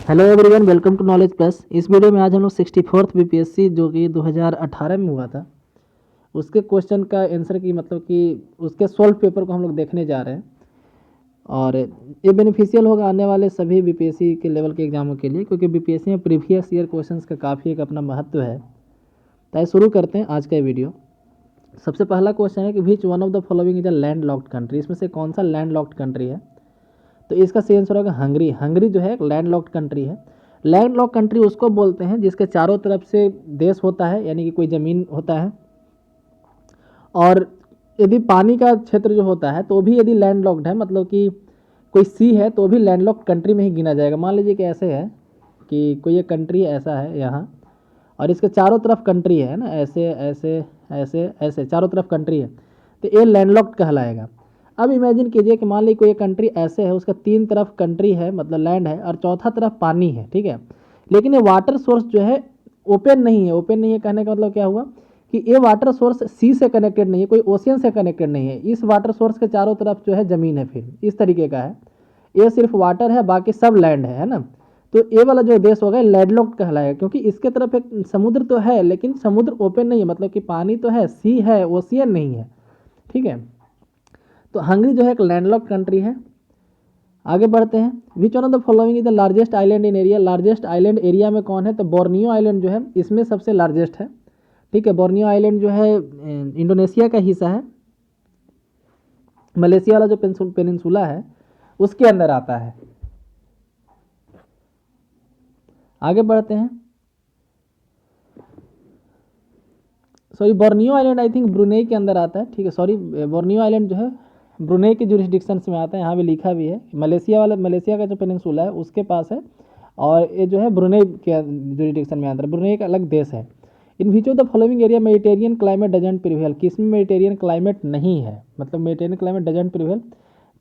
Hello everyone, welcome to knowledge plus. इस video में आज हम लोग 64th बीपीएससी जो कि 2018 में हुआ था उसके क्वेश्चन का आंसर की मतलब कि उसके सॉल्व पेपर को हम लोग देखने जा रहे हैं। और ये बेनिफिशियल होगा आने वाले सभी बीपीएससी के लेवल के एग्जामों के लिए, क्योंकि बीपीएससी में प्रीवियस ईयर क्वेश्चंस का काफ़ी एक अपना महत्व है। तो शुरू करते हैं आज का वीडियो। सबसे पहला क्वेश्चन है कि विच one of the following is a land locked country. इसमें से कौन सा लैंड लॉक्ड कंट्री है? तो इसका सही आंसर होगा हंगरी। हंगरी जो है एक लैंड लॉक्ड कंट्री है। लैंड लॉक कंट्री उसको बोलते हैं जिसके चारों तरफ से देश होता है, यानी कि कोई ज़मीन होता है। और यदि पानी का क्षेत्र जो होता है तो भी यदि लैंड लॉक्ड है, मतलब कि कोई सी है, तो भी लैंड लॉक्ड कंट्री में ही गिना जाएगा। मान लीजिए कि ऐसे है कि कोई एक कंट्री ऐसा है यहाँ, और इसके चारों तरफ कंट्री है ना, ऐसे ऐसे ऐसे ऐसे चारों तरफ कंट्री है, तो ये लैंड लॉक्ड कहलाएगा। अब इमेजिन कीजिए कि मान लीजिए कोई एक कंट्री ऐसे है, उसका तीन तरफ कंट्री है मतलब लैंड है, और चौथा तरफ पानी है, ठीक है। लेकिन ये वाटर सोर्स जो है ओपन नहीं है। ओपन नहीं है कहने का मतलब क्या हुआ कि ये वाटर सोर्स सी से कनेक्टेड नहीं है, कोई ओशियन से कनेक्टेड नहीं है। इस वाटर सोर्स के चारों तरफ जो है ज़मीन है, फिर इस तरीके का है। ये सिर्फ वाटर है, बाकी सब लैंड है ना। तो ये वाला जो देश होगा लैंडलॉक्ड कहलाएगा, क्योंकि इसके तरफ एक समुद्र तो है लेकिन समुद्र ओपन नहीं है, मतलब कि पानी तो है, सी है, ओशियन नहीं है, ठीक है। तो हंगरी जो है एक लैंडलॉक्ड कंट्री है। आगे बढ़ते हैं। विच one of the following is the largest island in area. Largest island area में कौन है? तो बोर्नियो आइलैंड जो है इसमें सबसे लार्जेस्ट है, ठीक है। बोर्नियो आइलैंड जो है इंडोनेशिया का हिस्सा है। मलेशिया वाला जो पेनिनसुला है उसके अंदर आता है। आगे बढ़ते हैं। Sorry, Borneo island I think Brunei के अंदर आता है, ठीक है। सॉरी, बोर्नियो आइलैंड जो है ब्रुनेई के जुरिस्डिक्शन में आता है, यहाँ भी लिखा भी है। मलेशिया का जो पेनिनसुला है उसके पास है, और ये जो है ब्रुनेई के जुरिस्डिक्शन में आता है। ब्रुनेई एक अलग देश है। In which of the following area Mediterranean climate doesn't prevail. किस में मेडिटेरियन क्लाइमेट नहीं है, मतलब मेडिटेरियन क्लाइमेट डजेंट प्रिवेल?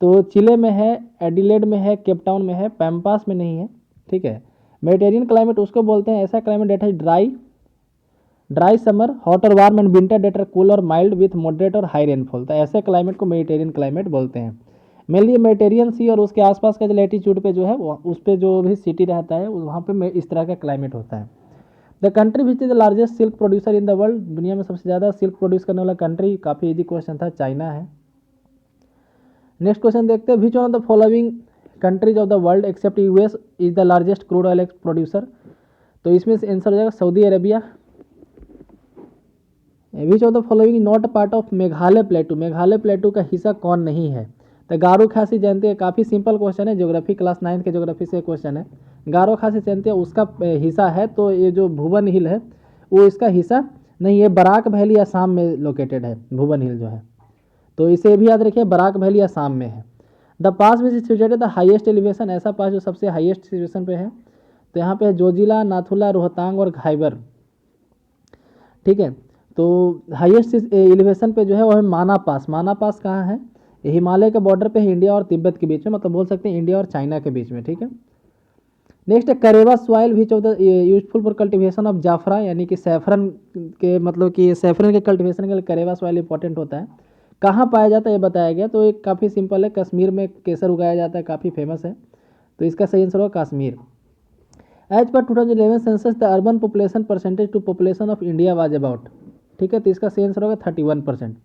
तो चिले में है, एडिलेड में है, केपटाउन में है, पैम्पास में नहीं है, ठीक है। मेडिटेरियन क्लाइमेट उसको बोलते हैं ऐसा क्लाइमेट डेट है ड्राई समर, हॉट और warm, and winter that are cool और माइल्ड विथ मॉडरेट और हाई रेनफॉल। तो ऐसे क्लाइमेट को मेडिटेरियन क्लाइमेट बोलते हैं। मेनली मेडिटेरियन सी और उसके आसपास का जो लैटीट्यूड पे जो है उस पर जो भी सिटी रहता है वहाँ पे इस तरह का क्लाइमेट होता है। The country which is the largest silk producer in the world. दुनिया में सबसे ज़्यादा सिल्क प्रोड्यूस करने वाला कंट्री, काफ़ी इजी क्वेश्चन था, चाइना है। नेक्स्ट क्वेश्चन देखते हैं। विच one of the following countries of the world accept US is the largest crude oil producer. तो इसमें से आंसर हो जाएगा Saudi Arabia. Which of the following not part of Meghalaya प्लेटू। Meghalaya प्लेटू का हिस्सा कौन नहीं है? तो गारो खासी जानते हैं, काफ़ी सिंपल क्वेश्चन है, ज्योग्राफी क्लास 9 के ज्योग्राफी से क्वेश्चन है। गारो खासी जानते हैं, उसका हिस्सा है, तो ये जो भुवन हिल है वो इसका हिस्सा नहीं है। बराक वैली असम में लोकेटेड है भुवन हिल जो है, तो इसे भी याद रखिए, बराक वैली असम में है। The pass which situated the highest elevation. ऐसा पास जो सबसे हाईएस्ट सिचुएशन पे है, तो यहाँ पे है जोजिला, नाथुला, रोहतांग और घाइबर, ठीक है। तो हाईएस्ट एलिवेशन पे जो है वो है माना पास। माना पास कहाँ है? हिमालय के बॉर्डर पे है, इंडिया और तिब्बत के बीच में, मतलब बोल सकते हैं इंडिया और चाइना के बीच में, ठीक है। नेक्स्ट है Karewa soil which of the useful for cultivation of जाफरा, यानी कि सैफरन के, मतलब कि सैफरन के कल्टीवेशन के लिए करेवा सॉइल इंपॉर्टेंट होता है। कहाँ पाया जाता है ये बताया गया, तो एक काफ़ी सिंपल है, कश्मीर में केसर उगाया जाता है, काफ़ी फेमस है, तो इसका सही आंसर होगा Kashmir. As per 2011 census the urban population percentage to population of India was about, ठीक है। तो इसका सही आंसर होगा 31%।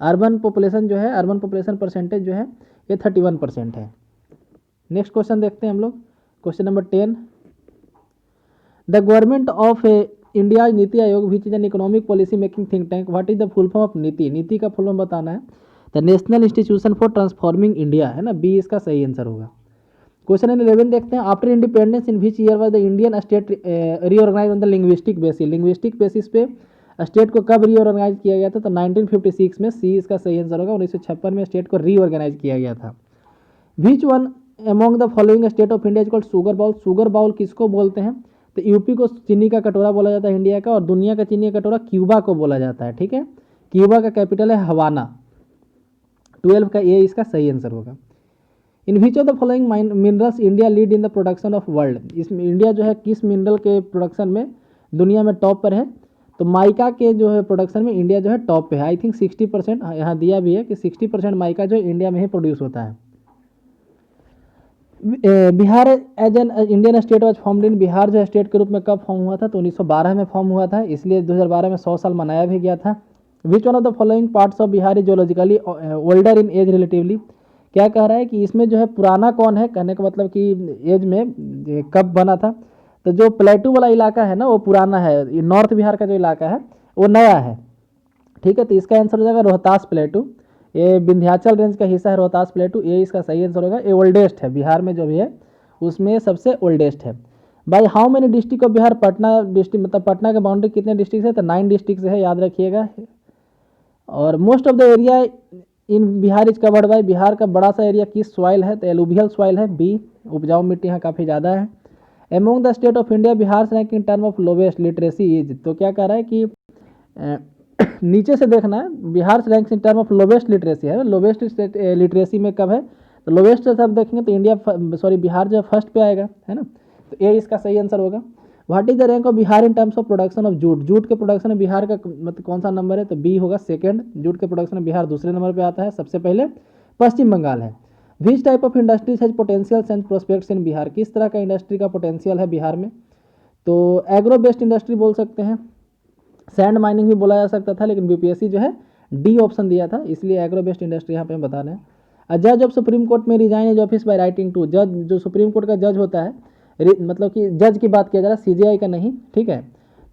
अर्बन पॉपुलेशन जो है, अर्बन पॉपुलेशन परसेंटेज जो है ये 31% है। नेक्स्ट क्वेश्चन देखते हैं हम लोग, question number 10। The government of India NITI Aayog which is an economic policy making think tank. What is the full form of नीति? नीति का फुल फॉर्म बताना है। The national institution for transforming India है ना, बी इसका सही आंसर होगा। क्वेश्चन नंबर 11 देखते हैं। After independence in which year was the Indian state reorganise on the linguistic basis. Linguistic basis पे स्टेट को कब रीऑर्गेनाइज किया गया था? तो 1956 में, सी इसका सही आंसर होगा। 1956 में स्टेट को रीऑर्गेनाइज किया गया था। Which one among the following state of India is called sugar bowl. Sugar bowl किसको बोलते हैं? तो यूपी को चीनी का कटोरा बोला जाता है इंडिया का, और दुनिया का चीनी का कटोरा क्यूबा को बोला जाता है, ठीक है। क्यूबा का कैपिटल है हवाना। 12 का ए इसका सही आंसर होगा। In which of the following minerals India lead in the production of world. इसमें इंडिया जो है किस मिनरल के प्रोडक्शन में दुनिया में टॉप पर है? तो माइका के जो है प्रोडक्शन में इंडिया जो है टॉप पे है। आई थिंक 60%, यहाँ दिया भी है कि 60% माइका जो इंडिया में ही प्रोड्यूस होता है। Bihar as an Indian state was formed in, Bihar जो स्टेट के रूप में कब फॉर्म हुआ था, तो 1912 में फॉर्म हुआ था, इसलिए 2012 में 100 साल मनाया भी गया था। Which one of the following parts of Bihar is geologically older in age relatively, क्या कह रहा है कि इसमें जो है पुराना कौन है, कहने का मतलब कि एज में कब बना था, तो जो प्लेटू वाला इलाका है ना वो पुराना है, नॉर्थ बिहार का जो इलाका है वो नया है, ठीक है। तो इसका आंसर हो जाएगा रोहतास प्लेटू, ये विंध्याचल रेंज का हिस्सा है रोहतास प्लेटू, ये इसका सही आंसर होगा। ये ओल्डेस्ट है बिहार में जो भी है उसमें सबसे ओल्डेस्ट है। By how many district of Bihar, Patna district मतलब पटना के बाउंड्री कितने डिस्ट्रिक्ट है, तो 9 डिस्ट्रिक्ट है, याद रखिएगा। और most of the area in Bihar is covered by, Bihar का बड़ा सा एरिया किस सॉइल है, तो एलुवियल सॉइल है, बी, उपजाऊ मिट्टी यहाँ काफ़ी ज़्यादा है। Among the state of India Bihar rank in term of lowest literacy is, तो क्या कह रहा है कि नीचे से देखना है, Bihar ranks in term of lowest literacy है, लोवेस्ट लिटरेसी में कब है, तो लोवेस्ट से सब देखेंगे तो इंडिया सॉरी बिहार जो फर्स्ट पे आएगा, है ना, तो ये इसका सही आंसर होगा। What is the rank of Bihar in terms of production of jute, jute के प्रोडक्शन में बिहार का मतलब कौन सा नंबर है, तो बी होगा सेकंड, जूट के प्रोडक्शन में बिहार दूसरे नंबर पे आता है, सबसे पहले पश्चिम बंगाल है। Which type of industries has potential and prospects in Bihar, किस तरह का इंडस्ट्री का पोटेंशियल है बिहार में, तो एग्रो बेस्ड इंडस्ट्री बोल सकते हैं, सैंड माइनिंग भी बोला जा सकता था, लेकिन बीपीएससी जो है डी ऑप्शन दिया था, इसलिए एग्रो बेस्ड इंडस्ट्री यहाँ पे हम बता रहे हैं। अ जज ऑफ सुप्रीम कोर्ट में resign as office by writing to, जज जो सुप्रीम कोर्ट का जज होता है, मतलब कि जज की बात किया जा रहा है, सीजीआई का नहीं, ठीक है,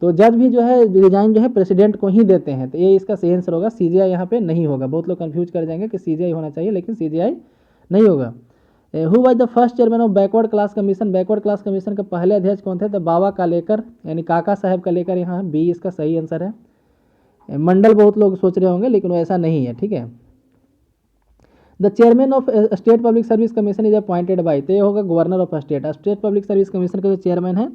तो जज भी जो है रिजाइन जो है प्रेसिडेंट को ही देते हैं, तो ये इसका सही आंसर होगा, सीजीआई यहाँ पे नहीं होगा। बहुत लोग कंफ्यूज कर जाएंगे कि सीजीआई होना चाहिए, लेकिन सीजीआई नहीं होगा। Who was the first chairman of backward class commission, backward class commission के पहले अध्यक्ष कौन थे, तो बाबा कालेकर यानी काका साहब कालेकर, यहाँ बी इसका सही आंसर है। मंडल बहुत लोग सोच रहे होंगे लेकिन वो ऐसा नहीं है, ठीक है। The chairman of state public service commission is appointed by, तो ये होगा governor of state, state public service commission के जो चेयरमैन है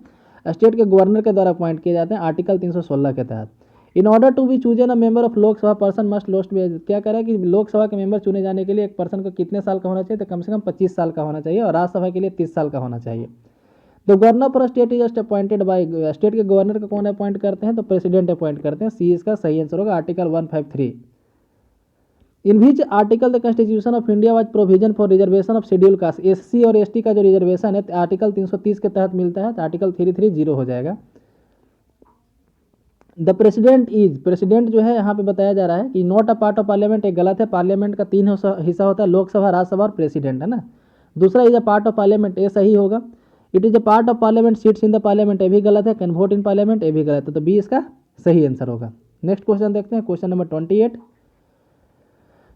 स्टेट के गवर्नर के द्वारा अपॉइंट किए जाते हैं आर्टिकल 316 के तहत। In order to be chosen a member of Lok Sabha person must lost, क्या कह रहा है कि लोकसभा के मेंबर चुने जाने के लिए एक पर्सन को कितने साल का होना चाहिए, तो कम से कम 25 साल का होना चाहिए, और राज्यसभा के लिए 30 साल का होना चाहिए। तो गवर्नर पर state is just appointed by, state के गवर्नर को कौन अपॉइंट करते हैं, तो प्रेसिडेंट अपॉइंट करते हैं, सी इसका सही आंसर होगा, article 153। In which article the constitution of India was provision for reservation of schedule caste, SC और एसटी का जो रिजर्वेशन है आर्टिकल 330 के तहत मिलता है, तो आर्टिकल 330 हो जाएगा। द प्रेसिडेंट इज, प्रेसिडेंट जो है यहाँ पे बताया जा रहा है कि not a part of parliament, एक गलत है, पार्लियामेंट का 3 हिस्सा होता है, लोकसभा, राज्यसभा और प्रेसिडेंट, है ना। दूसरा is a part of parliament, ये सही होगा। It is a part of parliament, seats in the parliament, ये भी गलत है, कैन वोट इन पार्लियामेंट, ये भी गलत है, तो बी इसका सही आंसर होगा। नेक्स्ट क्वेश्चन देखते हैं, question number 28।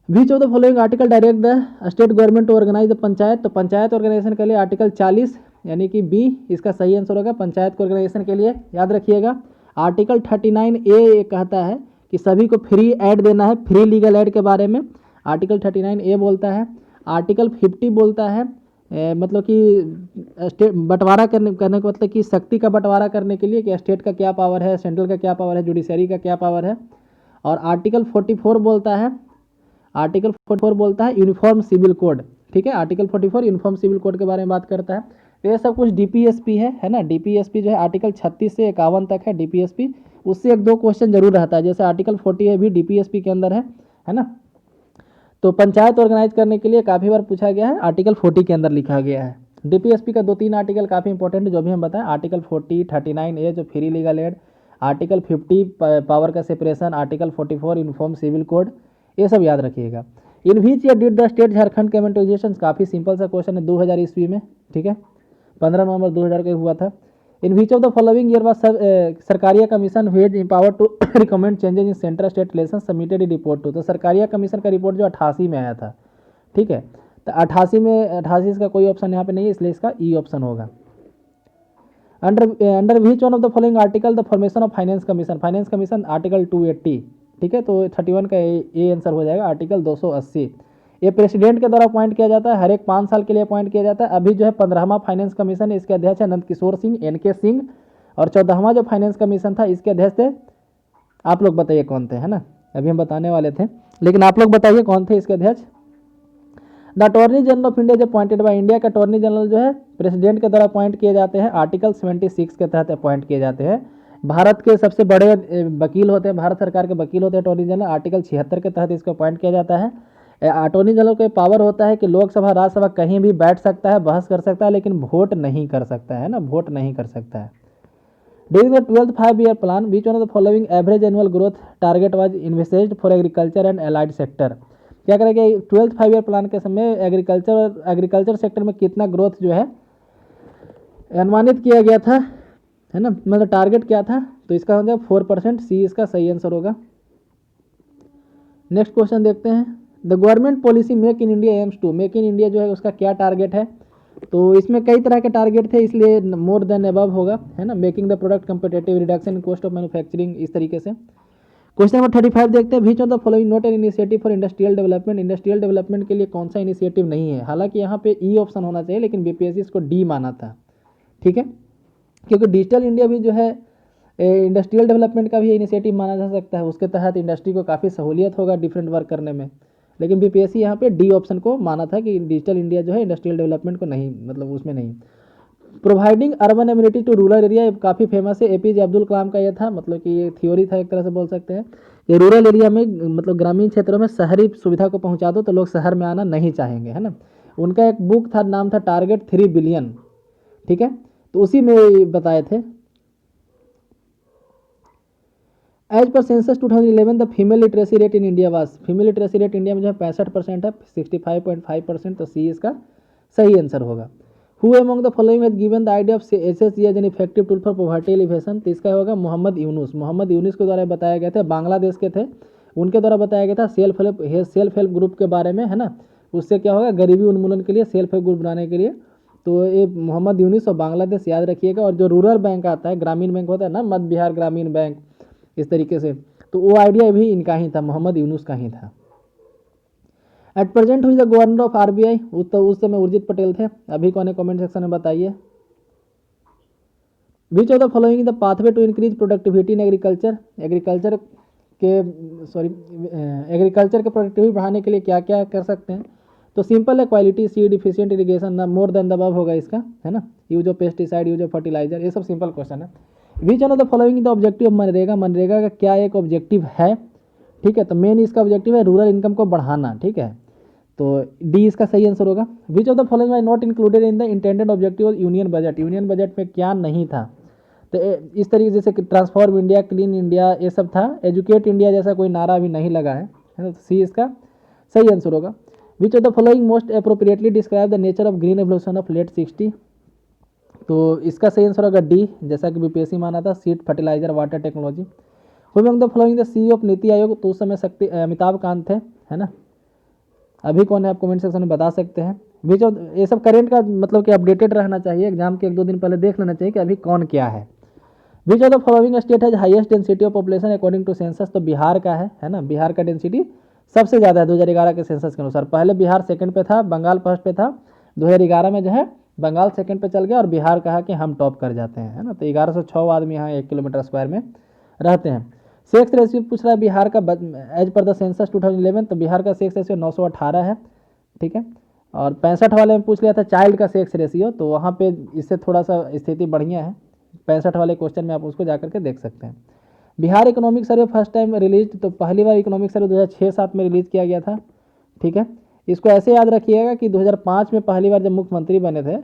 Which of the following article direct the state government to organise the panchayat, तो पंचायत ऑर्गेनाइजेशन के लिए आर्टिकल 40 यानी कि बी इसका सही आंसर होगा, पंचायत को ऑर्गेनाइजेशन के लिए, याद रखिएगा। आर्टिकल 39A कहता है कि सभी को फ्री एड देना है, फ्री लीगल एड के बारे में आर्टिकल 39A बोलता है। आर्टिकल 50 बोलता है मतलब कि स्टेट बंटवारा करने का मतलब कि शक्ति का बंटवारा करने के लिए कि स्टेट का क्या पावर है, सेंट्रल का क्या पावर है, जुडिशरी का क्या पावर है। और आर्टिकल 44 बोलता है, आर्टिकल 44 बोलता है यूनिफॉर्म सिविल कोड, ठीक है, आर्टिकल 44 यूनिफॉर्म सिविल कोड के बारे में बात करता है। तो ये सब कुछ डीपीएसपी है ना, डीपीएसपी जो है आर्टिकल 36 से 51 तक है डीपीएसपी, उससे 1-2 क्वेश्चन जरूर रहता है, जैसे आर्टिकल 40 है भी डीपीएसपी के अंदर है ना। तो पंचायत ऑर्गेनाइज करने के लिए काफ़ी बार पूछा गया है, आर्टिकल 40 के अंदर लिखा गया है। डीपीएसपी का 2-3 आर्टिकल काफ़ी इंपॉर्टेंट है जो भी हम बताएं, आर्टिकल 40, 39A जो free legal aid, article 50 power का separation, article 44 uniform civil code, ये सब याद रखिएगा। In which year did the state Jharkhand कमेंटोजेशन, काफ़ी सिंपल सा क्वेश्चन है, 2000 ईस्वी में, ठीक है, 15 नवंबर 2000 के हुआ था। In which of the following year was Sarkaria commission whose empower to recommend changes in central state relation submitted in report to, तो सरकारिया कमीशन का रिपोर्ट जो 88 में आया था, ठीक है, तो 88 इसका कोई ऑप्शन यहाँ पे नहीं है, इसलिए इसका ई ऑप्शन होगा। Under which one of the following article the formation of finance commission, finance commission article 280, ठीक है, तो 31 का ए आंसर हो जाएगा, आर्टिकल 280। ये प्रेसिडेंट के द्वारा अपॉइंट किया जाता है, हर एक 5 साल के लिए अपॉइंट किया जाता है। अभी जो है 15वां फाइनेंस कमीशन है, इसके अध्यक्ष है नंद किशोर सिंह NK सिंह, और 14वां जो फाइनेंस कमीशन था इसके अध्यक्ष थे, आप लोग बताइए कौन थे, है ना, अभी हम बताने वाले थे, लेकिन आप लोग बताइए कौन थे इसके अध्यक्ष। The attorney general of India जो अपॉइंटेड बाय, इंडिया के अटॉर्नी जनरल जो है प्रेसिडेंट के द्वारा अपॉइंट किए जाते हैं, आर्टिकल 76 के तहत अपॉइंट किए जाते हैं। भारत के सबसे बड़े वकील होते हैं, भारत सरकार के वकील होते हैं अटॉर्नी जनरल, आर्टिकल 76 के तहत इसको अपॉइंट किया जाता है। अटॉर्नी जनरल का पावर होता है कि लोकसभा राज्यसभा कहीं भी बैठ सकता है, बहस कर सकता है, लेकिन वोट नहीं कर सकता है ना, वोट नहीं कर सकता है। During the 12th 5-year plan which one of the following average annual growth target was invested for agriculture and allied sector. क्या करेंगे 12th 5-year प्लान के समय एग्रीकल्चर सेक्टर में कितना ग्रोथ जो है अनुमानित किया गया था, है ना, मतलब टारगेट क्या था, तो इसका हो जाएगा 4%। सी इसका सही आंसर होगा। नेक्स्ट क्वेश्चन देखते हैं। The government policy make in India aims to, make in India जो है उसका क्या टारगेट है, तो इसमें कई तरह के टारगेट थे, इसलिए मोर देन अबव होगा, है ना। Making the product competitive, reduction in cost of manufacturing, इस तरीके से। क्वेश्चन नंबर 35 देखते हैं। Which of the following not an initiative for industrial development, industrial development के लिए कौन सा इनिशिएटिव नहीं है। हालांकि यहाँ पे ई ऑप्शन होना चाहिए, लेकिन बीपीएससी इसको डी माना था, ठीक है, क्योंकि डिजिटल इंडिया भी जो है इंडस्ट्रियल डेवलपमेंट का भी इनिशिएटिव माना जा सकता है। उसके तहत इंडस्ट्री को काफ़ी सहूलियत होगा डिफरेंट वर्क करने में, लेकिन बीपीएससी यहाँ पे डी ऑप्शन को माना था कि डिजिटल इंडिया जो है इंडस्ट्रियल डेवलपमेंट को नहीं, मतलब उसमें नहीं। Providing urban amenity to rural area काफ़ी फेमस है, एपीजे अब्दुल कलाम का ये था, मतलब कि ये थ्योरी था एक तरह से बोल सकते हैं। ये रूरल एरिया में, मतलब ग्रामीण क्षेत्रों में शहरी सुविधा को पहुंचा दो तो लोग शहर में आना नहीं चाहेंगे, है ना। उनका एक बुक था, नाम था टारगेट 3 बिलियन, ठीक है, तो उसी में बताए थे। As per census 2011 the female literacy rate in India was, female literacy rate India में जो है 65% है, 65.5%, तो सी इसका सही आंसर होगा। Who among the following has given the idea of SSG as an effective tool for poverty alleviation, तो इसका होगा मोहम्मद यूनुस। मोहम्मद यूनुस के द्वारा बताया गया था, बांग्लादेश के थे, उनके द्वारा बताया गया था सेल्फ हेल्प ग्रुप के बारे में, है ना। उससे क्या होगा, गरीबी उन्मूलन के लिए सेल्फ हेल्प ग्रुप बनाने के लिए, तो ये मोहम्मद यूनुस और बांग्लादेश याद रखिएगा। और जो रूरल बैंक आता है, ग्रामीण बैंक होता है ना, मध्य बिहार ग्रामीण बैंक, इस तरीके से, तो वो आइडिया भी इनका ही था, मोहम्मद यूनुस का ही था। एट प्रेजेंट हुई द गवर्नर ऑफ आरबीआई, उस समय उर्जित पटेल थे। अभी कौन है कमेंट सेक्शन में बताइए। Which of the following the pathway to increase productivity in agriculture, agriculture के प्रोडक्टिविटी बढ़ाने के लिए क्या क्या कर सकते हैं, तो सिंपल है, quality seed, efficient irrigation, more than the above होगा इसका, है ना। Use of pesticide, use of fertiliser, ये सब सिंपल क्वेश्चन है। Which one of the following the objective of MNREGA, MNREGA का क्या एक ऑब्जेक्टिव है, ठीक है, तो मेन इसका ऑब्जेक्टिव है रूरल इनकम को बढ़ाना, ठीक है, तो डी इसका सही आंसर होगा। Which of the following was not included in the intended objective of union budget, union budget में क्या नहीं था, तो इस तरीके जैसे कि ट्रांसफॉर्म इंडिया, क्लीन इंडिया, ये सब था। एजुकेट इंडिया जैसा कोई नारा भी नहीं लगा है ना, तो सी इसका सही आंसर होगा। Which of the following most appropriately describe the nature of green revolution of late 60, तो इसका सही आंसर होगा डी, जैसा कि बीपीएससी माना था, seed, fertiliser, water technology. Who among the following the CEO of NITI Aayog, तो उस समय अमिताभ कांत थे, है ना। अभी कौन है आप कमेंट सेक्शन में बता सकते हैं। विच ऑफ, ये सब करेंट का मतलब कि अपडेटेड रहना चाहिए, एग्जाम के 1-2 दिन पहले देख लेना चाहिए कि अभी कौन क्या है। Which of the following state has highest density of population according to census, तो बिहार का है ना, बिहार का डेंसिटी सबसे ज़्यादा है 2011 के सेंसस के अनुसार। पहले बिहार सेकंड पे था, बंगाल फर्स्ट पे था, 2011 में जो है बंगाल सेकंड पे चल गया और बिहार कहा कि हम टॉप कर जाते हैं, है ना। तो 1106 आदमी यहाँ 1 किलोमीटर स्क्वायर में रहते हैं। सेक्स रेशियो पूछ रहा है बिहार का, एज पर द सेंसस 2011, तो बिहार का सेक्स रेशियो 918 है, ठीक है। और 65 वाले में पूछ लिया था चाइल्ड का सेक्स रेशियो, तो वहाँ पे इससे थोड़ा सा स्थिति बढ़िया है। 65 वाले क्वेश्चन में आप उसको जाकर के देख सकते हैं। Bihar economic survey first time release, तो पहली बार इकोनॉमिक सर्वे 2006-07 में रिलीज किया गया था, ठीक है। इसको ऐसे याद रखिएगा कि 2005 में पहली बार जब मुख्यमंत्री बने थे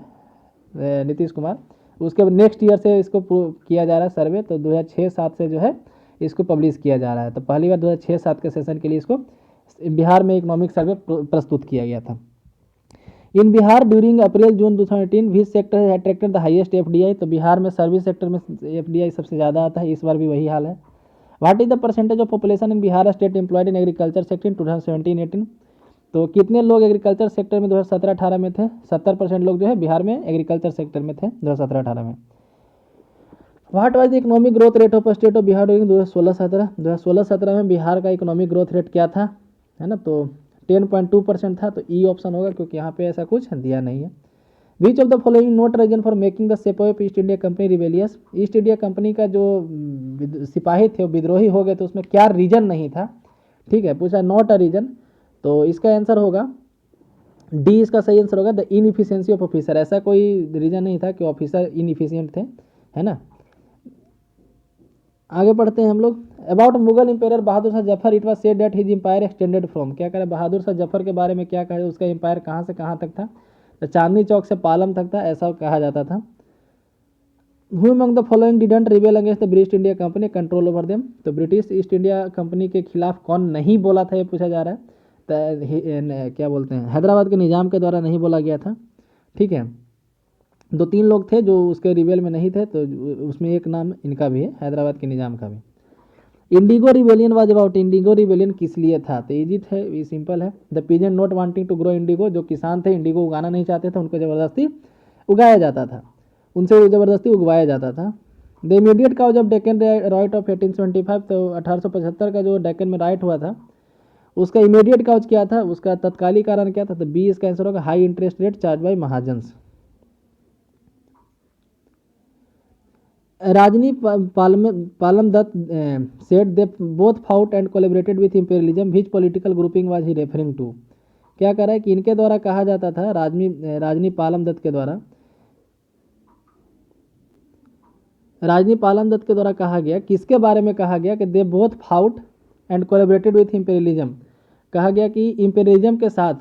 नीतीश कुमार, उसके नेक्स्ट ईयर से इसको किया जा रहा है सर्वे, तो 2006-07 से जो है इसको पब्लिश किया जा रहा है। तो पहली बार 2006-07 के सेशन के लिए इसको बिहार में इकोनॉमिक सर्वे प्रस्तुत किया गया था। In Bihar during April June 2018 which sector है अट्रैक्टेड द हाईएस्ट एफडीआई, तो बिहार में सर्विस सेक्टर में एफडीआई सबसे ज़्यादा आता है, इस बार भी वही हाल है। What is the percentage of population in Bihar state employed in agriculture sector in 2017-18, तो कितने लोग एग्रीकल्चर सेक्टर में 2017-18 में थे, 70% लोग जो है बिहार में एग्रीकल्चर सेक्टर में थे 2017-18 में। What was the economic growth rate of state of Bihar during 2016-17, 2016-17 में बिहार का इकोनॉमिक ग्रोथ रेट क्या था, है ना, तो 10.2% था, तो ई ऑप्शन होगा, क्योंकि यहाँ पे ऐसा कुछ दिया नहीं है। Which of the following not reason for making the sepoy of East India Company rebellious, East India Company का जो सिपाही थे वो विद्रोही हो गए, तो उसमें क्या रीजन नहीं था, ठीक है, पूछा नॉट अ रीजन, तो इसका आंसर होगा डी, इसका सही आंसर होगा द इनइफिशियंसी ऑफ ऑफिसर, ऐसा कोई रीजन नहीं था कि ऑफिसर इनइफिशियंट थे, है ना। आगे पढ़ते हैं हम लोग। About Mughal empire Bahadur Shah Zafar it was said that his empire extended from, क्या करें बहादुर शाह जफर के बारे में क्या कहा, उसका एम्पायर कहाँ से कहाँ तक था, तो चांदनी चौक से पालम तक था, ऐसा कहा जाता था। Who among the following didn't rebel against the British India company control over them, तो ब्रिटिश ईस्ट इंडिया कंपनी के खिलाफ कौन नहीं बोला था ये पूछा जा रहा है, तो क्या बोलते हैं हैदराबाद के निज़ाम के द्वारा नहीं बोला गया था। ठीक है, 2-3 लोग थे जो उसके रिबेल में नहीं थे, तो उसमें एक नाम इनका भी है, हैदराबाद के निज़ाम का भी। Indigo rebellion was about, indigo rebellion किस लिए था, तो इजी है, ये सिंपल है। The peasant not wanting to grow indigo, जो किसान थे इंडिगो उगाना नहीं चाहते थे, उनको ज़बरदस्ती उगाया जाता था, उनसे ज़बरदस्ती उगवाया जाता था। The immediate cause of Deccan riot of 1875, तो 1875 का जो डेक्कन में राइट हुआ था उसका इमीडिएट काउज क्या था, उसका तत्कालिक कारण क्या था, तो बी इसका आंसर होगा, high interest rate charge by महाजन्स। Rajani Palme Dutt said they both fought and collaborated with imperialism, which political grouping was he referring to, क्या कह रहा है कि इनके द्वारा कहा जाता था, राजनी पालम दत्त के द्वारा, राजनी पालम दत्त के द्वारा कहा गया, किसके बारे में कहा गया कि दे both fought and collaborated with imperialism, कहा गया कि इंपेरियलिज्म के साथ,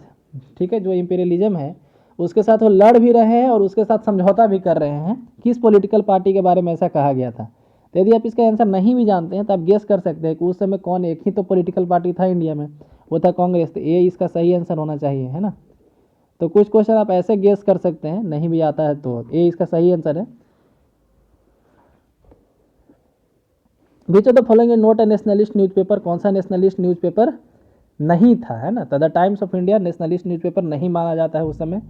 ठीक है, जो इंपेरियलिज्म है उसके साथ वो लड़ भी रहे हैं और उसके साथ समझौता भी कर रहे हैं, किस पॉलिटिकल पार्टी के बारे में ऐसा कहा गया था। तो यदि आप इसका आंसर नहीं भी जानते हैं तो आप गेस कर सकते हैं कि उस समय कौन, एक ही तो पॉलिटिकल पार्टी था इंडिया में, वो था कांग्रेस, तो ये इसका सही आंसर होना चाहिए, है ना। तो कुछ क्वेश्चन आप ऐसे गेस कर सकते हैं, नहीं भी आता है तो ये इसका सही आंसर है। Which of the following is not a nationalist newspaper, कौन सा नेशनलिस्ट न्यूज़पेपर नहीं था, है ना, तो the times of India nationalist newspaper नहीं माना जाता है उस समय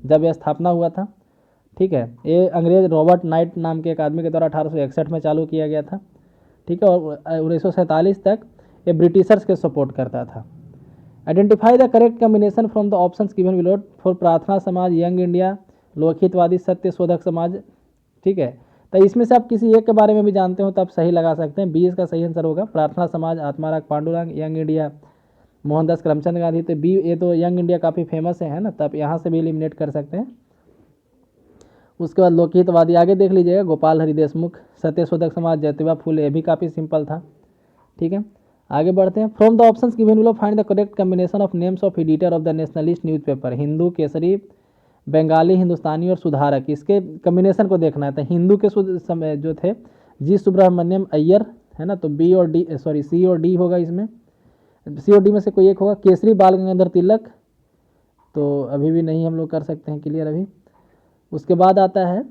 जब यह स्थापना हुआ था। ठीक है, ये अंग्रेज रॉबर्ट नाइट नाम के एक आदमी के द्वारा 1861 में चालू किया गया था। ठीक है, और 1947 तक ये ब्रिटिशर्स के सपोर्ट करता था। Identify the correct combination from the options given below for प्रार्थना समाज, यंग इंडिया, लोकहितवादी, सत्य शोधक समाज। ठीक है, तो इसमें से आप किसी एक के बारे में भी जानते हो तो आप सही लगा सकते हैं, बी इसका सही आंसर होगा, प्रार्थना समाज, आत्माराम पांडुरंग, यंग इंडिया मोहनदास करमचंद गांधी, तो बी, ये तो यंग इंडिया काफ़ी फेमस है ना, तो आप यहाँ से भी एलिमिनेट कर सकते हैं। उसके बाद लोकहितवादी आगे देख लीजिएगा, गोपाल हरि देशमुख, सत्यशोधक समाज, ज्योतिबा फूले, ये भी काफ़ी सिंपल था। ठीक है, आगे बढ़ते हैं। From the options given below find the correct combination of names of editor of the nationalist newspaper, Hindu, Kesari, Bengali, Hindustani और सुधारक, इसके कम्बिनेशन को देखना है। तो हिंदू के जो थे जी सुब्रमण्यम अय्यर, है ना, तो बी और डी, सॉरी सी और डी होगा इसमें, सी और डी में से कोई एक होगा। केसरी बाल गंगाधर तिलक, तो अभी भी नहीं हम लोग कर सकते हैं क्लियर अभी। उसके बाद आता है,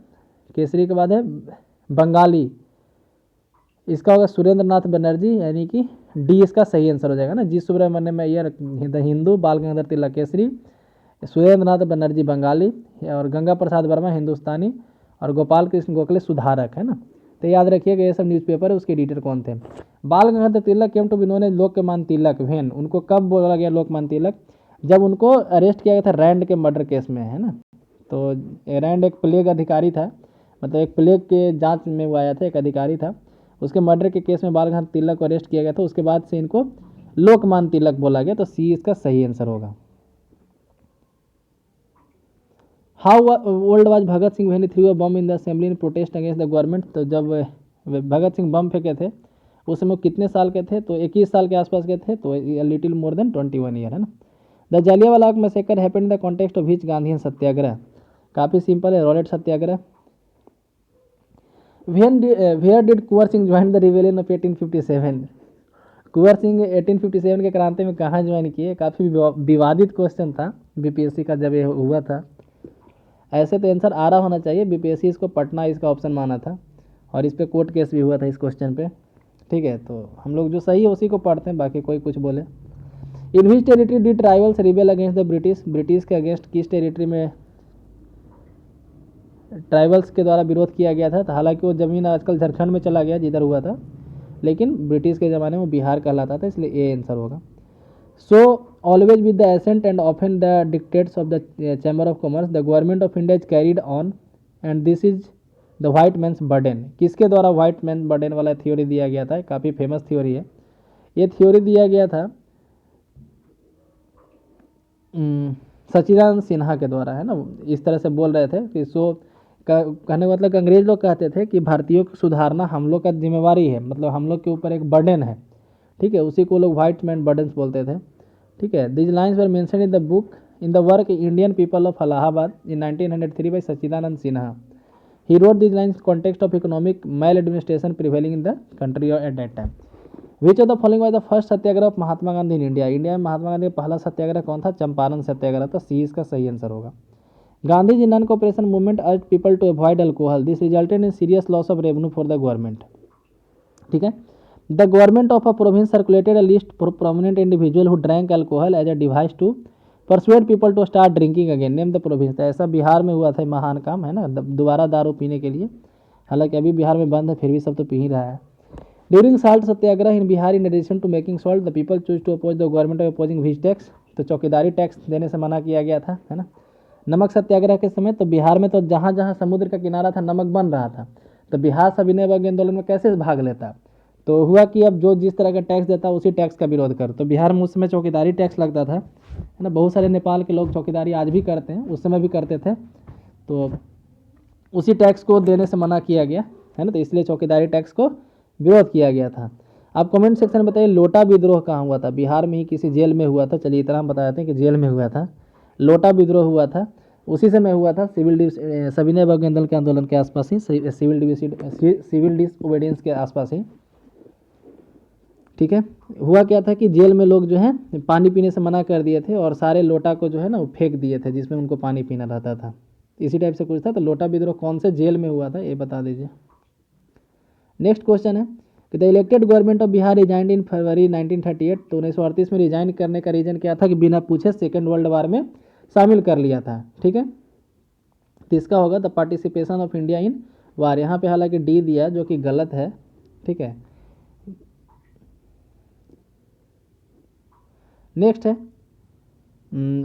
केसरी के बाद है बंगाली, इसका होगा सुरेंद्र नाथ बनर्जी, यानी कि डी इसका सही आंसर हो जाएगा ना, जी सुब्रमण्यम अय्यर हिंदू, बाल गंगाधर तिलक केसरी, सुरेंद्र नाथ बनर्जी बंगाली, और गंगा प्रसाद वर्मा हिंदुस्तानी, और गोपाल कृष्ण गोखले सुधारक, है ना। तो याद रखिएगा ये सब न्यूज़पेपर है, उसके एडिटर कौन थे। Bal Gangadhar Tilak came to be known as Lokmanya Tilak when, उनको कब बोला गया लोकमान तिलक, जब उनको अरेस्ट किया गया था रैंड के मर्डर केस में, है ना। तो रैंड एक प्लेग अधिकारी था, मतलब एक प्लेग के जांच में वो आया था, एक अधिकारी था, उसके मर्डर के केस में बाल गंगाधर तिलक को अरेस्ट किया गया था, उसके बाद से इनको लोकमान तिलक बोला गया, तो सी इसका सही आंसर होगा। How old was Bhagat Singh when he through a bomb in the assembly in protest against the government, तो जब भगत सिंह बम फेंके थे उस समय कितने साल के थे, तो 21 साल के आसपास के थे, तो लिटिल मोर देन 21 ईयर, है ना। The Jallianwala Bagh massacre happened in the context of which Gandhian satyagraha, काफ़ी सिंपल है, Rowlatt satyagraha. Where did Kunwar Singh join the rebellion of 1857, Kunwar Singh 1857 के क्रांति में कहाँ ज्वाइन किए, काफ़ी विवादित क्वेश्चन था बीपीएससी का जब ये हुआ था। ऐसे तो आंसर आ रहा होना चाहिए, बीपीएससी इसको पटना इसका ऑप्शन माना था, और इस पर कोर्ट केस भी हुआ था इस क्वेश्चन पे। ठीक है, तो हम लोग जो सही है उसी को पढ़ते हैं, बाकी कोई कुछ बोले। In which territory did tribals rebel against the British, British के अगेंस्ट किस टेरिटरी में ट्राइबल्स के द्वारा विरोध किया गया था, तो हालांकि वो ज़मीन आजकल झारखंड में चला गया जिधर हुआ था, लेकिन ब्रिटिश के ज़माने में बिहार कहलाता था, इसलिए ये आंसर होगा। So always with the assent and often the dictates of the Chamber of Commerce, the government of India is carried on, and this is the white man's burden, किसके द्वारा white man burden वाला theory दिया गया था, काफ़ी famous theory है ये, theory दिया गया था सच्चिदानंद सिन्हा के द्वारा, है ना। इस तरह से बोल रहे थे कि सो कहने का मतलब अंग्रेज लोग कहते थे कि भारतीयों को सुधारना हम लोग का जिम्मेवारी है, मतलब हम लोग के ऊपर एक बर्डन है, ठीक है, उसी को लोग व्हाइट मैन बर्डन्स बोलते थे, ठीक है। This lines were mention in the book in the work Indian people of Allahabad in 1903 by Sachchidanand Sinha. He read this lines context of economic mal administration prevailing in the country at that time. Which of the following was the first satyagraha of Mahatma Gandhi in India. India में महात्मा गांधी का पहला सत्याग्रह कौन था? चंपारण सत्याग्रह था। सी इसका सही answer होगा। Gandhi ji non cooperation movement urged people to avoid alcohol, this resulted in serious loss of revenue for the government, ठीक है। The government of a province circulated a list for prominent individual who drank alcohol as a device to persuade people to start drinking again, name the province. ऐसा बिहार में हुआ था, महान काम है ना, दोबारा दारू पीने के लिए। हालांकि अभी बिहार में बंद है, फिर भी सब तो पी ही रहा है। During salt satyagraha in Bihar in addition to making salt the people choose to oppose the government of opposing wheat tax, तो चौकीदारी टैक्स देने से मना किया गया था, है ना। नमक सत्याग्रह के समय तो बिहार में तो जहाँ जहाँ समुद्र का किनारा था नमक बन रहा था, तो बिहार सविनय अवज्ञा आंदोलन में कैसे भाग लेता? तो हुआ कि अब जो जिस तरह का टैक्स देता उसी टैक्स का विरोध कर, तो बिहार में उस समय चौकीदारी टैक्स लगता था, है ना। बहुत सारे नेपाल के लोग चौकीदारी आज भी करते हैं, उस समय भी करते थे, तो उसी टैक्स को देने से मना किया गया, है ना, तो इसलिए चौकीदारी टैक्स को विरोध किया गया था। आप कमेंट सेक्शन में बताइए लोटा विद्रोह कहाँ हुआ था? बिहार में ही किसी जेल में हुआ था। चलिए इतना हम बता देते हैं कि जेल में हुआ था, लोटा विद्रोह हुआ था, उसी समय हुआ था सविनय अवज्ञा के आंदोलन के आसपास ही, सिविल डिसओबीडियंस के आसपास ही, ठीक है। हुआ क्या था कि जेल में लोग जो है पानी पीने से मना कर दिए थे और सारे लोटा को जो है ना वो फेंक दिए थे जिसमें उनको पानी पीना रहता था, इसी टाइप से कुछ था। तो लोटा विद्रोह कौन से जेल में हुआ था ये बता दीजिए। नेक्स्ट क्वेश्चन है कि the elected government of Bihar resigned in February 1938, तो 1938 में रिजाइन करने का रीजन क्या था? कि बिना पूछे सेकेंड वर्ल्ड वार में शामिल कर लिया था, ठीक है। तो इसका होगा the participation of India in war. यहाँ पे हालांकि डी दिया जो कि गलत है, ठीक है। नेक्स्ट है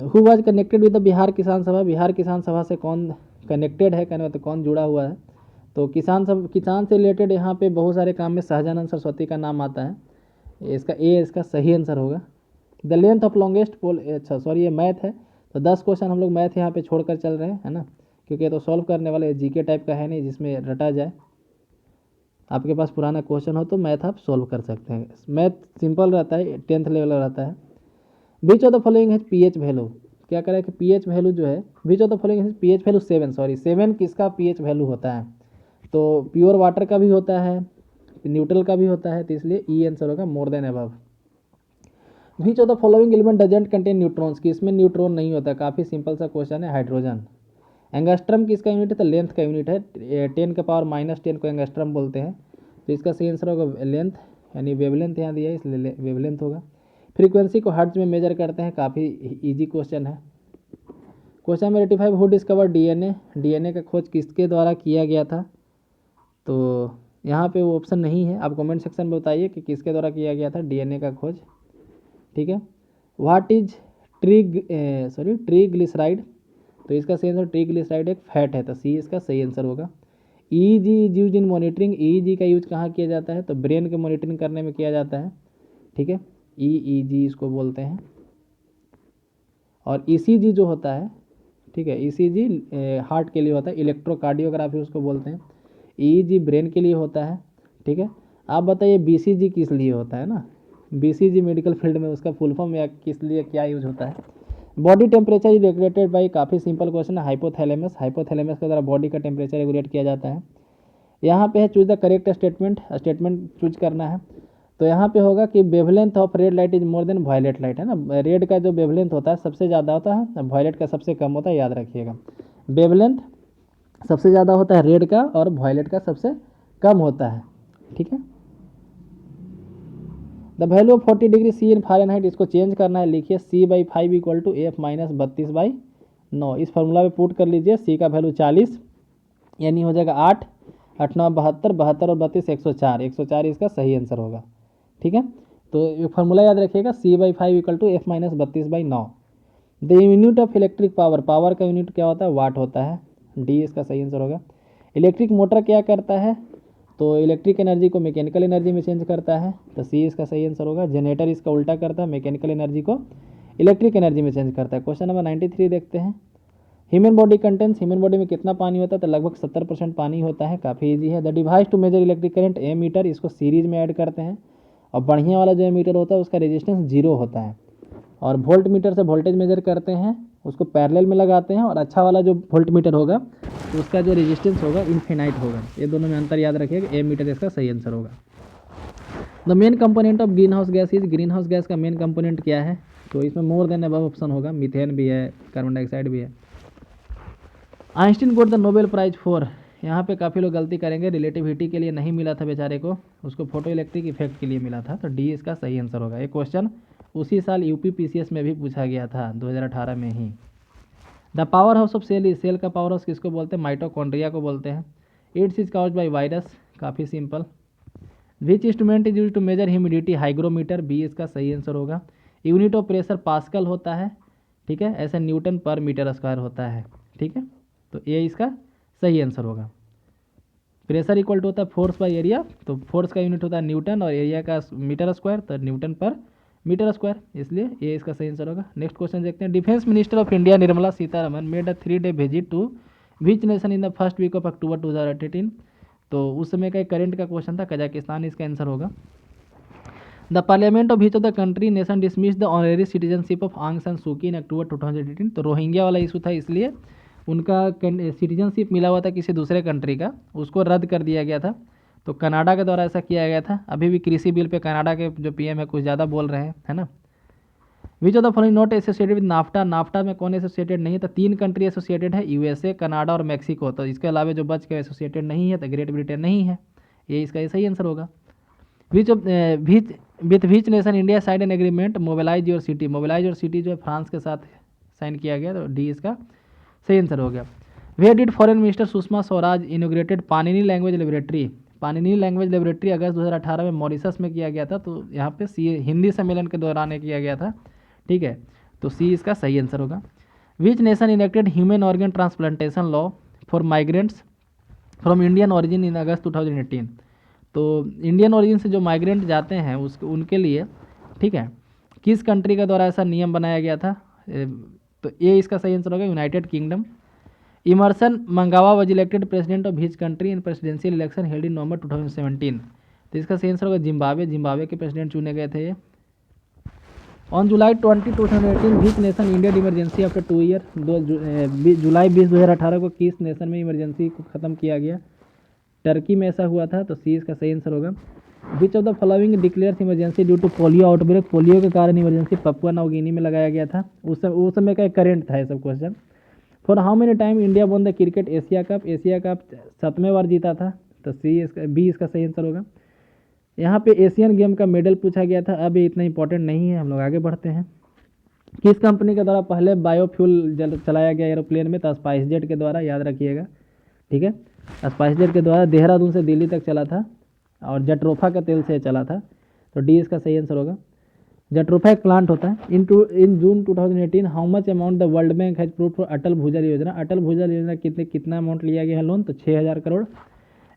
who was connected with the Bihar किसान सभा। बिहार किसान सभा से कौन कनेक्टेड है, कहने तो कौन जुड़ा हुआ है? तो किसान से रिलेटेड यहाँ पे बहुत सारे काम में सहजानंद सरस्वती का नाम आता है, इसका सही आंसर होगा। द लेंथ ऑफ लॉन्गेस्ट पोल, अच्छा सॉरी ये मैथ है, तो 10 क्वेश्चन हम लोग मैथ यहाँ पे छोड़कर चल रहे हैं, है ना, क्योंकि ये तो सॉल्व करने वाले जीके टाइप का है नहीं जिसमें रटा जाए। आपके पास पुराना क्वेश्चन हो तो मैथ आप सॉल्व कर सकते हैं, मैथ सिंपल रहता है, 10th लेवल रहता है। बीच ऑफ द फॉलोइंग है पीएच वैल्यू, क्या करें कि पीएच वैल्यू जो है बीच ऑफ द फॉलोइंग है पीएच वैल्यू 7, सॉरी 7 किसका पीएच वैल्यू होता है? तो प्योर वाटर का भी होता है, न्यूट्रल का भी होता है, तो इसलिए ई आंसर होगा मोर than above. Which of the following element doesn't contain neutrons, कि इसमें न्यूट्रॉन नहीं होता है, काफ़ी सिंपल सा क्वेश्चन है, हाइड्रोजन। एंगस्ट्रम किसका यूनिट है? तो लेंथ का यूनिट है, 10⁻⁻10 को एंगस्ट्रम बोलते हैं, तो इसका सही आंसर होगा लेंथ, यानी वेवलेंथ यहाँ दिया है इसलिए वेवलेंथ होगा। फ्रीक्वेंसी को हर्ट्ज में मेजर करते हैं, काफ़ी इजी क्वेश्चन है। Question number 85 who discover DNA, DNA का खोज किसके द्वारा किया गया था? तो यहाँ पे वो ऑप्शन नहीं है, आप कमेंट सेक्शन में बताइए कि किसके द्वारा किया गया था डीएनए का खोज, ठीक है। व्हाट इज ट्रीग्लिसराइड, तो इसका सही आंसर ट्रीग्लिसराइड एक फैट है, तो सी इसका सही आंसर होगा। EEG is use in monitoring, EEG का यूज कहाँ किया जाता है? तो ब्रेन के मॉनिटरिंग करने में किया जाता है, ठीक है, ईईजी इसको बोलते हैं। और ईसीजी जो होता है, ठीक है, ईसीजी हार्ट के लिए होता है, इलेक्ट्रोकार्डियोग्राफी उसको बोलते हैं। ईईजी ब्रेन के लिए होता है, ठीक है। आप बताइए बीसीजी किस लिए होता है ना, बीसीजी मेडिकल फील्ड में उसका फुल फॉर्म या किस लिए क्या यूज होता है? Body temperature is regulated by, काफ़ी सिंपल क्वेश्चन है, हाइपोथैलेमस, हाइपोथैलेमस के द्वारा बॉडी का टेम्परेचर रेगुलेट किया जाता है। यहाँ पे है choose the correct statement, statement choose करना है, तो यहाँ पे होगा कि wavelength of red light is more than violet light, है ना, रेड का जो वेवलेंथ होता है सबसे ज़्यादा होता है, वायलेट का सबसे कम होता है, याद रखिएगा। वेवलेंथ सबसे ज़्यादा होता है रेड का और वायलेट का सबसे कम होता है, ठीक है। The value of 40 degree C in Fahrenheit, इसको चेंज करना है, लिखिए C/5 equal to F minus 32/9, इस फॉर्मूला में पुट कर लीजिए। सी का वैल्यू 40 यानी हो जाएगा 8, 8 9 72, 72 और 32 104, 104 इसका सही आंसर होगा, ठीक है। तो फॉर्मूला याद रखिएगा C/5 equal to F minus 32/9। The unit of electric power, power का यूनिट क्या होता है? वाट होता है, डी इसका सही आंसर होगा। इलेक्ट्रिक मोटर क्या करता है? तो इलेक्ट्रिक एनर्जी को मैकेनिकल एनर्जी में चेंज करता है, तो सी इसका सही आंसर होगा। जनरेटर इसका उल्टा करता है, मैकेनिकल एनर्जी को इलेक्ट्रिक एनर्जी में चेंज करता है। क्वेश्चन नंबर 93 देखते हैं। Human body contents, human body में कितना पानी होता है, तो लगभग 70% पानी होता है, काफ़ी इजी है। The device to measure electric current ammeter, इसको सीरीज में ऐड करते हैं, और बढ़िया वाला जो एमीटर होता है उसका रेजिस्टेंस 0 होता है। और वोल्ट मीटर से वोल्टेज मेजर करते हैं, उसको पैरेलल में लगाते हैं, और अच्छा वाला जो वोल्ट मीटर होगा तो उसका जो रेजिस्टेंस होगा इन्फिनाइट होगा। ये दोनों में अंतर याद रखिएगा, एमीटर इसका सही आंसर होगा। The main component of green house gas is, green house gas का मेन कंपोनेंट क्या है, तो इसमें मोर देन अबव ऑप्शन होगा, मीथेन भी है, कार्बन डाइऑक्साइड भी है। Einstein got the Nobel prize for, यहाँ पे काफ़ी लोग गलती करेंगे, रिलेटिविटी के लिए नहीं मिला था बेचारे को, उसको फोटो इलेक्ट्रिक इफेक्ट के लिए मिला था, तो डी इसका सही आंसर होगा। ये क्वेश्चन उसी साल यूपी पीसीएस में भी पूछा गया था, 2018 में ही। The power house of cell is, cell का पावर हाउस किसको बोलते हैं, माइटोकॉन्ड्रिया को बोलते हैं। AIDS is caused by virus, काफ़ी simple. Which instrument is use to measure humidity, hygrometer, B इसका सही आंसर होगा। यूनिट ऑफ प्रेशर पास्कल होता है, ठीक है, ऐसे न्यूटन पर मीटर स्क्वायर होता है, ठीक है, तो ये इसका सही आंसर होगा। प्रेशर इक्वल टू होता है फोर्स बाय एरिया, तो फोर्स का यूनिट होता है न्यूटन और एरिया का मीटर स्क्वायर, तो न्यूटन पर मीटर स्क्वायर, इसलिए ये इसका सही आंसर होगा। नेक्स्ट क्वेश्चन देखते हैं। Defence minister of India Nirmala Sitharaman made a 3-day visit to which nation in the first week of October 2018, तो उस समय का एक करेंट का क्वेश्चन था, कजाकिस्तान इसका आंसर होगा। The parliament of which of the country nation dismiss the honorary citizenship of आंग सान सूकी इन अक्टूबर 2018, तो रोहिंग्या वाला इशू था, इसलिए उनका सिटीजनशिप मिला हुआ था किसी दूसरे कंट्री का, उसको रद्द कर दिया गया था, तो कनाडा के द्वारा ऐसा किया गया था। अभी भी कृषि बिल पे कनाडा के जो पीएम है कुछ ज़्यादा बोल रहे हैं, है ना। विच of the following not associated with NAFTA, NAFTA में कौन एसोसिएटेड नहीं है, तो 3 कंट्री एसोसिएटेड है, यूएसए, कनाडा और मैक्सिको, तो इसके अलावा जो बच के एसोसिएटेड नहीं है, तो ग्रेट ब्रिटेन नहीं है, ये इसका सही आंसर होगा। Which of with which nation India sign an agreement mobilise your city, mobilise your city जो है फ्रांस के साथ साइन किया गया, तो डी इसका सही आंसर हो गया। Where did foreign minister Sushma Swaraj inaugurated Panini language laboratory, Panini language laboratory अगस्त 2018 में मॉरिशस में किया गया था, तो यहाँ पे सी हिंदी सम्मेलन के दौरान ये किया गया था, ठीक है, तो सी इसका सही आंसर होगा। Which nation enacted human organ transplantation law for migrants from Indian origin in August 2018, तो इंडियन ओरिजिन से जो माइग्रेंट जाते हैं उनके लिए, ठीक है, किस कंट्री के द्वारा ऐसा नियम बनाया गया था, तो ये इसका सही आंसर होगा, United Kingdom. Emmerson Mnangagwa was elected president of his country in presidential election held in November 2017, तो इसका सही आंसर होगा जिम्बाब्वे, जिम्बाब्वे के प्रेसिडेंट चुने गए थे ये। On July 20, 2018 which nation Indian emergency after 2 year, जुलाई 20, 2018 को किस नेशन में इमरजेंसी को ख़त्म किया गया, टर्की में ऐसा हुआ था, तो सी इसका सही आंसर होगा। Which of the following declares emergency due to polio outbreak, polio के कारण इमरजेंसी पपुआ नौ गिनी में लगाया गया था, उस समय का एक करेंट था ये सब question. For how many time India won the cricket Asia cup, Asia cup 7वें बार जीता था, तो सी इसका बी इसका सही आंसर होगा। यहाँ पे एशियन गेम का मेडल पूछा गया था, अब ये इतना इंपॉर्टेंट नहीं है, हम लोग आगे बढ़ते हैं। किस कंपनी के द्वारा पहले बायोफ्यूल चलाया गया एरोप्लेन में, तो स्पाइस जेट के द्वारा, याद रखिएगा, ठीक है, स्पाइस जेट के द्वारा देहरादून से दिल्ली तक चला था, और जट्रोफा का तेल से चला था, तो डी इसका सही आंसर होगा। जट्रोफा एक प्लांट होता है। In June 2018 how much amount the World Bank has proved for Atal Bhujal Yojana, अटल भूजल योजना कितना अमाउंट लिया गया है लोन, तो 6000 crore.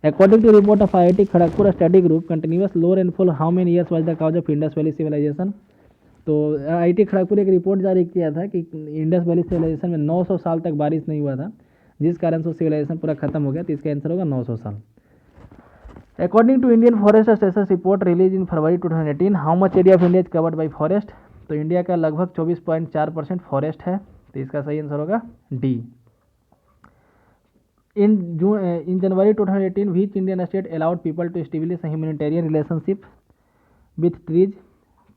According to report of IIT Kharagpur study group continuous low rainfall how many years was the cause of Indus valley civilisation, तो IIT Kharagpur एक report जारी किया था कि इंडस वैली सिविलाइजेशन में 900 साल तक बारिश नहीं हुआ था, जिस कारण से सिविलाइजेशन पूरा खत्म हो गया, तो इसका आंसर होगा 900 साल। According to Indian forest status report release in February 2018 how much area of India is covered by forest, तो इंडिया का लगभग 24.4% फॉरेस्ट है, तो इसका सही आंसर होगा D. In January 2018 which Indian state allowed people to establish humanitarian relationship with trees,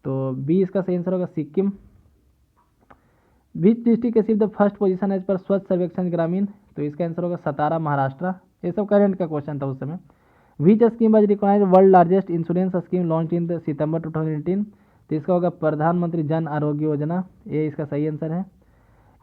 तो B इसका सही आंसर होगा Sikkim. Which district achieve the first position as per Swachh सर्वेक्षण ग्रामीण, तो इसका आंसर होगा सतारा महाराष्ट्र, ये सब करेंट का क्वेश्चन था उस समय। Which scheme was recognized world largest insurance scheme launch in September 2018, तो इसका होगा प्रधानमंत्री जन आरोग्य योजना, ये इसका सही आंसर है।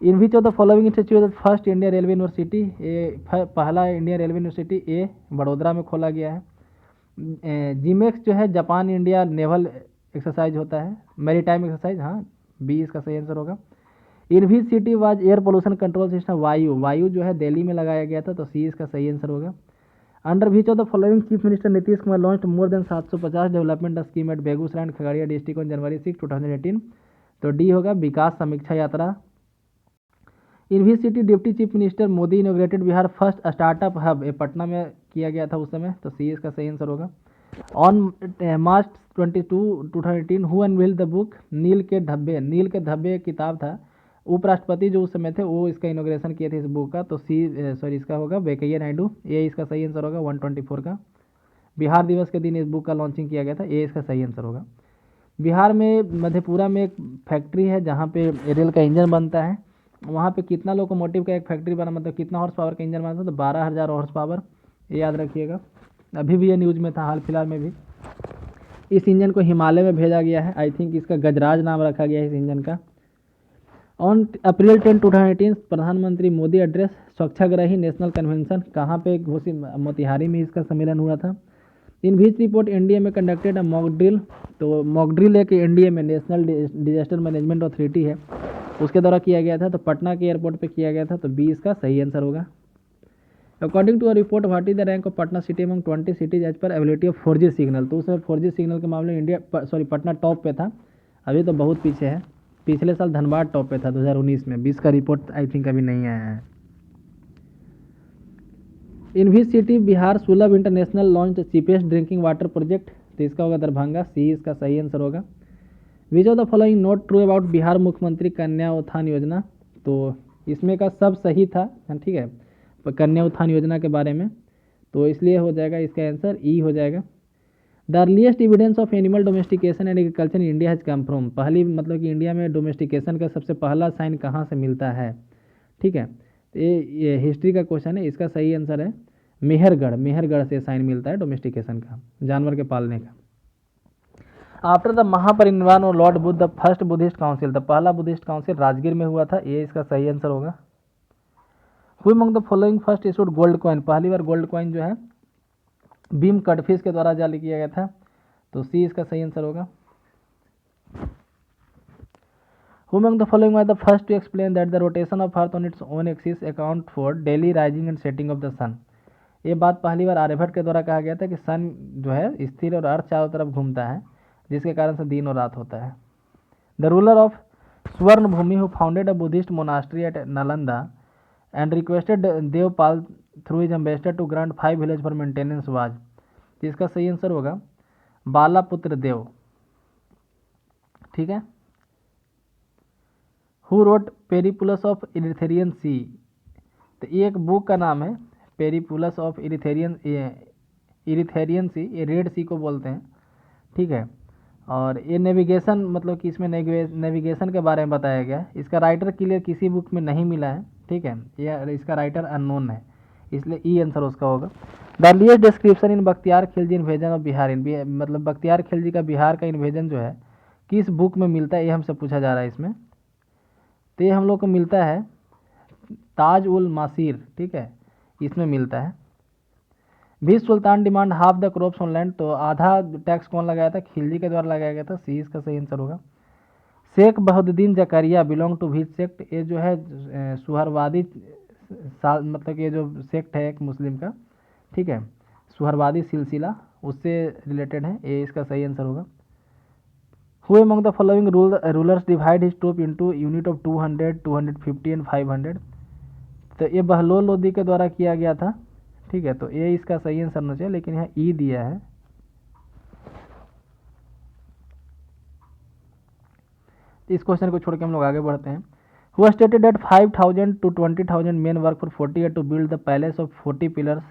In which of the following institute first Indian railway university, ये पहला Indian railway university A Vadodara में खोला गया है। जीमेक्स जो है जापान इंडिया नेवल एक्सरसाइज होता है, मैरीटाइम एक्सरसाइज, हाँ, बी इसका सही आंसर होगा। In which city was air pollution control system, वायु जो है दिल्ली में लगाया गया था, तो सी इसका सही आंसर होगा। Under which of the following chief minister Nitish Kumar launch more than 750 development scheme at Begusarai and Khagaria district on January 6, 2018, तो डी होगा Vikas Samiksha Yatra. In which city deputy chief minister Modi inaugurated Bihar first startup hub, ये पटना में किया गया था उस समय, तो सी इसका सही आंसर होगा। On March 22, 2018 who unveiled the book Neel Ke Dhabbe, नील के धब्बे एक किताब था, उपराष्ट्रपति जो उस समय थे वो इसका इनोग्रेशन किए थे इस बुक का, तो इसका होगा वेंकैया नायडू, ये इसका सही आंसर होगा 124 का। बिहार दिवस के दिन इस बुक का लॉन्चिंग किया गया था, ये इसका सही आंसर होगा। बिहार में मधेपुरा में एक फैक्ट्री है जहाँ पे रेल का इंजन बनता है, वहाँ पे कितना लोकोमोटिव का एक फैक्ट्री बना, मतलब कितना हॉर्स पावर का इंजन बना था, तो 12,000 हॉर्स पावर, ये याद रखिएगा। अभी भी ये न्यूज़ में था हाल फिलहाल में भी। इस इंजन को हिमालय में भेजा गया है, आई थिंक इसका गजराज नाम रखा गया है इस इंजन का। ऑन अप्रैल 10, 2018 प्रधानमंत्री मोदी एड्रेस स्वच्छाग्रही नेशनल कन्वेंशन कहाँ पे घोषित, मोतिहारी में इसका सम्मेलन हुआ था। इन विच रिपोर्ट एनडीए में कंडक्टेड अ मॉक ड्रिल, तो मॉक ड्रिल एक एनडीए में नेशनल डिजास्टर मैनेजमेंट अथॉरिटी है उसके द्वारा किया गया था, तो पटना के एयरपोर्ट पे किया गया था, तो बी इसका सही आंसर होगा। According to a report what is the rank of Patna city among 20 cities as per availability of 4G signal, तो उसमें 4G सिग्नल के मामले में पटना टॉप पे था, अभी तो बहुत पीछे है। पिछले साल धनबाद टॉप पे था 2019 में, 20 का रिपोर्ट आई थिंक अभी नहीं आया है। इन विच सिटी बिहार सुलभ international launch cheapest drinking water project, तो इसका होगा दरभंगा, सी इसका सही आंसर होगा। Which of the following not true about Bihar मुख्यमंत्री कन्या उत्थान योजना, तो इसमें का सब सही था, ठीक है, कन्या उत्थान योजना के बारे में, तो इसलिए हो जाएगा इसका आंसर ई हो जाएगा। The earliest evidence of animal domestication and agriculture in India has come from, पहली मतलब कि इंडिया में डोमेस्टिकेशन का सबसे पहला साइन कहाँ से मिलता है, ठीक है, तो ये हिस्ट्री का क्वेश्चन है, इसका सही आंसर है मेहरगढ़, मेहरगढ़ से साइन मिलता है डोमेस्टिकेशन का, जानवर के पालने का। आफ्टर द महापरिनिर्वाण और Lord Buddha the first Buddhist council, the पहला बुद्धिस्ट काउंसिल राजगीर में हुआ था, ये इसका सही आंसर होगा। Who among the following first issued gold coin, पहली बार गोल्ड कॉइन जो है भीम कटफिश के द्वारा जारी किया गया था, तो सी इसका सही आंसर होगा। Who among the following was the first to explain that the rotation of earth on its own axis account for daily rising and setting of the sun, ये बात पहली बार आर्यभट्ट के द्वारा कहा गया था कि सन जो है स्थिर और अर्थ चारों तरफ घूमता है, जिसके कारण से दिन और रात होता है। The ruler of Swarna Bhumi who founded a Buddhist monastery at Nalanda and requested Devapala through his ambassador to grant 5 village for maintenance was, जिसका सही आंसर होगा बालापुत्र देव, ठीक है। Who wrote Periplus of Erythraean sea, तो ये एक बुक का नाम है पेरिपुलस ऑफ इरिथेरियन सी, ये रेड सी को बोलते हैं, ठीक है, और ये नेविगेशन मतलब कि इसमें नेविगेशन के बारे में बताया गया है। इसका राइटर क्लियर किसी बुक में नहीं मिला है, ठीक है, ये इसका राइटर अननोन है, इसलिए ई आंसर उसका होगा। The earliest description in Bakhtiyar Khilji invasion of Bihar in, मतलब बख्तियार खिलजी का बिहार का इन्वेजन जो है किस बुक में मिलता है, ये हमसे पूछा जा रहा है इसमें, तो ये हम लोग को मिलता है ताज उल मासीर, ठीक है, इसमें मिलता है। भी सुल्तान demand half the crops on land, तो आधा टैक्स कौन लगाया था, खिलजी के द्वारा लगाया गया था, सी इसका सही आंसर होगा। Sheikh Bahauddin Zakariya belong to which sect, ये जो है सुहरवादी मतलब कि ये जो सेक्ट है एक मुस्लिम का, ठीक है, सुहरवादी सिलसिला उससे रिलेटेड है, ये इसका सही आंसर होगा। Who among the following rulers divide his troop into unit of 200, 250 and 500, तो ये बहलोल लोदी के द्वारा किया गया था, ठीक है, तो ये इसका सही आंसर होना चाहिए, लेकिन यहाँ ई दिया है। इस क्वेश्चन को छोड़ के हम लोग आगे बढ़ते हैं। Who stated that 5,000 to 20,000 men work for 40 years to build the palace of 40 pillars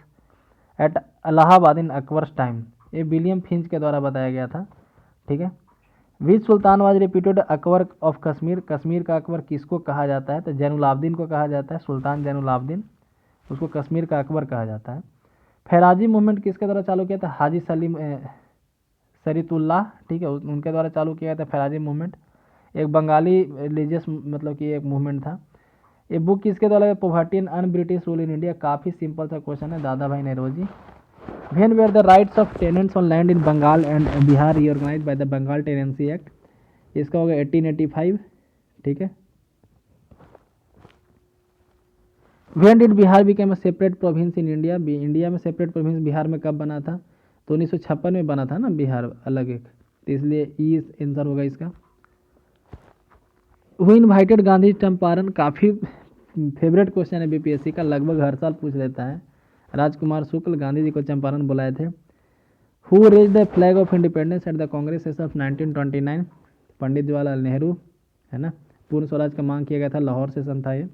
at Allahabad in Akbar's time, ये विलियम फिंच के द्वारा बताया गया था, ठीक है। विच सुल्तान was repeated Akbar of Kashmir, Kashmir का अकबर किसको कहा जाता है, तो जैनुलाब्दीन को कहा जाता है, सुल्तान जैनुलाब्दीन, उसको कश्मीर का अकबर कहा जाता है। फैराजी मूवमेंट किसके द्वारा चालू किया था, हाजी सलीम शरीतुल्लाह, ठीक है, उनके द्वारा चालू किया था फैराजी मूवमेंट, एक बंगाली रिलीजियस मतलब कि एक मूवमेंट था। ये बुक किसके द्वारा, poverty and un British rule in India, काफ़ी सिंपल सा क्वेश्चन है, Dadabhai Naoroji. When were the rights of tenants on land in Bengal and Bihar reorganized by the Bengal tenancy act, इसका होगा 1885, ठीक है। When did Bihar became a separate province in India, India में separate province Bihar में कब बना था, तो 1956 में बना था ना बिहार अलग एक, तो इसलिए ई आंसर होगा इसका। हु इनवाइटेड गांधी चंपारण, काफ़ी फेवरेट क्वेश्चन है बीपीएससी का, लगभग हर साल पूछ लेता है। राजकुमार शुक्ल गांधी जी को चंपारण बुलाए थे। Who raise the flag of independence at the Congress of 1929? Pandit Jawaharlal Nehru, है ना। पूर्ण स्वराज का मांग किया गया था, लाहौर सेशन था ये।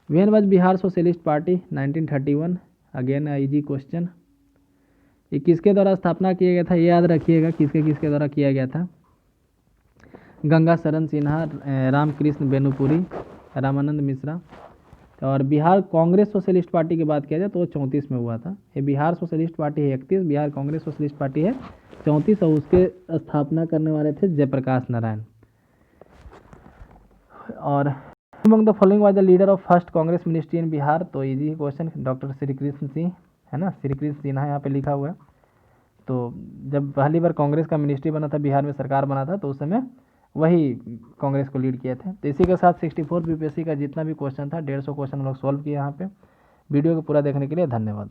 When was Bihar socialist party? 1931। Again easy question. ये किसके द्वारा स्थापना किया गया था, ये याद रखिएगा, किसके द्वारा किया गया था। गंगा शरण सिन्हा, रामकृष्ण बेनुपुरी, रामानंद मिश्रा। और बिहार कांग्रेस सोशलिस्ट पार्टी की बात किया जाए तो वो 34 में हुआ था। ये बिहार सोशलिस्ट पार्टी है 31, बिहार कांग्रेस सोशलिस्ट पार्टी है 34, और उसके स्थापना करने वाले थे जयप्रकाश नारायण। और among the following was the leader of first Congress ministry in Bihar? तो easy question, doctor Shri Krishna Singh, है ना, श्री कृष्ण सिन्हा यहाँ पे लिखा हुआ है। तो जब पहली बार कांग्रेस का मिनिस्ट्री बना था, बिहार में सरकार बना था, तो उस समय वही कांग्रेस को लीड किए थे। तो इसी के साथ 64 बीपीएससी का जितना भी क्वेश्चन था 150 क्वेश्चन हम लोग सॉल्व किए यहाँ पे। वीडियो को पूरा देखने के लिए धन्यवाद।